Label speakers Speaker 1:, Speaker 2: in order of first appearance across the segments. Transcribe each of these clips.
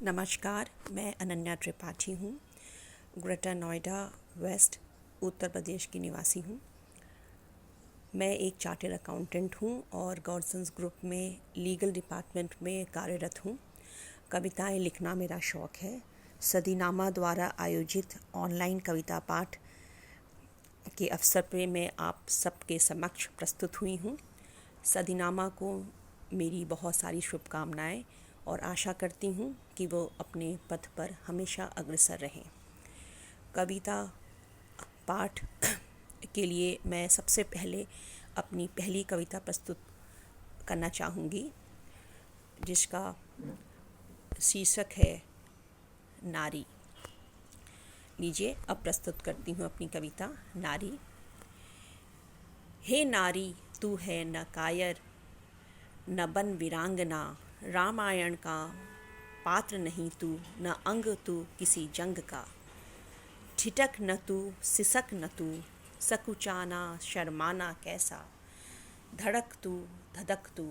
Speaker 1: नमस्कार, मैं अनन्या त्रिपाठी हूँ। ग्रेटर नोएडा वेस्ट उत्तर प्रदेश की निवासी हूँ। मैं एक चार्टर्ड अकाउंटेंट हूँ और गॉडसन्स ग्रुप में लीगल डिपार्टमेंट में कार्यरत हूँ। कविताएं लिखना मेरा शौक़ है। सदीनामा द्वारा आयोजित ऑनलाइन कविता पाठ के अवसर पे मैं आप सबके समक्ष प्रस्तुत हुई हूँ। सदीनामा को मेरी बहुत सारी शुभकामनाएं और आशा करती हूँ कि वो अपने पथ पर हमेशा अग्रसर रहें। कविता पाठ के लिए मैं सबसे पहले अपनी पहली कविता प्रस्तुत करना चाहूँगी, जिसका शीर्षक है नारी। लीजिए, अब प्रस्तुत करती हूँ अपनी कविता नारी। हे नारी, तू है न कायर न बन वीरांगना, रामायण का पात्र नहीं तू, न अंग तू किसी जंग का। ठिठक न तू, सिसक न तू, सकुचाना शर्माना कैसा। धड़क तू, धधक तू,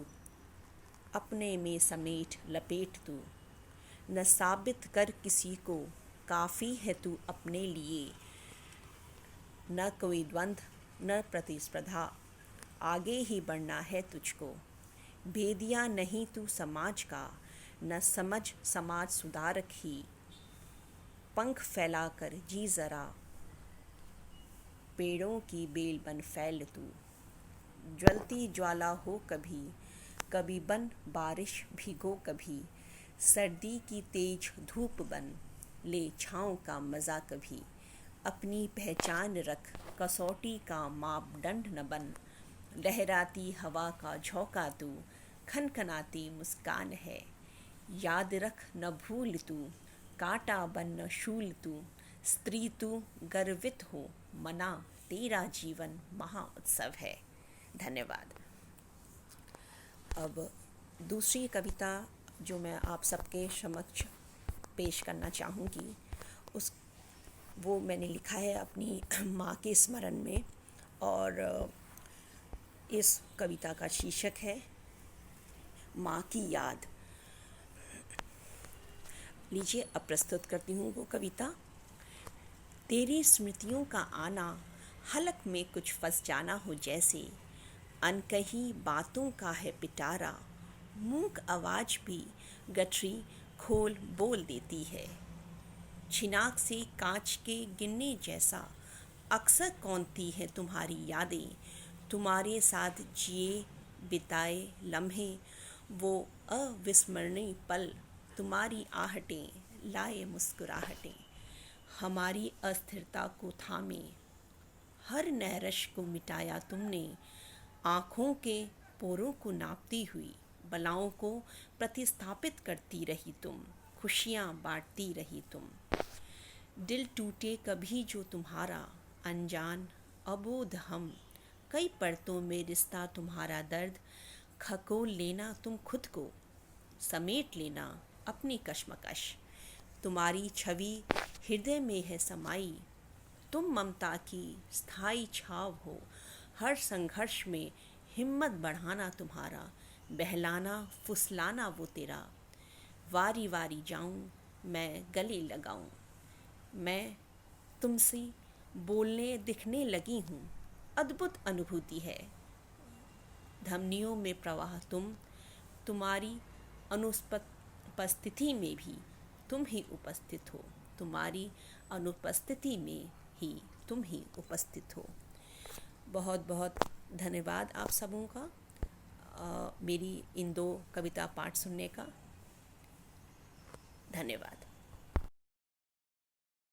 Speaker 1: अपने में समेट लपेट तू। न साबित कर किसी को, काफ़ी है तू अपने लिए। न कोई द्वंद्व न प्रतिस्पर्धा, आगे ही बढ़ना है तुझको। भेदिया नहीं तू समाज का, न समझ समाज सुधारक ही। पंख फैलाकर जी जरा, पेड़ों की बेल बन फैल तू। ज्वलती ज्वाला हो कभी, कभी बन बारिश भिगो कभी। सर्दी की तेज धूप बन, ले छाँव का मज़ा कभी। अपनी पहचान रख, कसौटी का मापदंड न बन। लहराती हवा का झोंका तू, खनखनाती मुस्कान है। याद रख न भूल तू, कांटा बन न शूल तू। स्त्री तू गर्वित हो मना, तेरा जीवन महाउत्सव है। धन्यवाद। अब दूसरी कविता जो मैं आप सबके समक्ष पेश करना चाहूँगी, वो मैंने लिखा है अपनी माँ के स्मरण में, और इस कविता का शीर्षक है माँ की याद। लीजिए, अब प्रस्तुत करती हूँ वो कविता। तेरी स्मृतियों का आना, हलक में कुछ फंस जाना हो जैसे। अनकही बातों का है पिटारा, मूक आवाज़ भी गठरी खोल बोल देती है। छिनाक से कांच के गिरने जैसा, अक्सर कौंधती है तुम्हारी यादें। तुम्हारे साथ जिए बिताए लम्हे, वो अविस्मरणीय पल। तुम्हारी आहटें लाए मुस्कुराहटें, हमारी अस्थिरता को थामे। हर नैरश को मिटाया तुमने, आँखों के पोरों को नापती हुई। बलाओं को प्रतिस्थापित करती रही तुम, खुशियाँ बांटती रही तुम। दिल टूटे कभी जो तुम्हारा, अनजान अबोध हम। कई परतों में रिश्ता तुम्हारा दर्द, खकोल लेना तुम खुद को, समेट लेना अपनी कश्मकश। तुम्हारी छवि हृदय में है समाई, तुम ममता की स्थायी छाव हो। हर संघर्ष में हिम्मत बढ़ाना तुम्हारा, बहलाना फुसलाना वो तेरा। वारी वारी जाऊं मैं गले लगाऊं, मैं तुमसे बोलने दिखने लगी हूँ। अद्भुत अनुभूति है, धमनियों में प्रवाह तुम। तुम्हारी अनुपस्थिति में भी तुम ही उपस्थित हो, तुम्हारी अनुपस्थिति में ही तुम ही उपस्थित हो। बहुत बहुत धन्यवाद आप सबों का मेरी इन दो कविता पाठ सुनने का। धन्यवाद।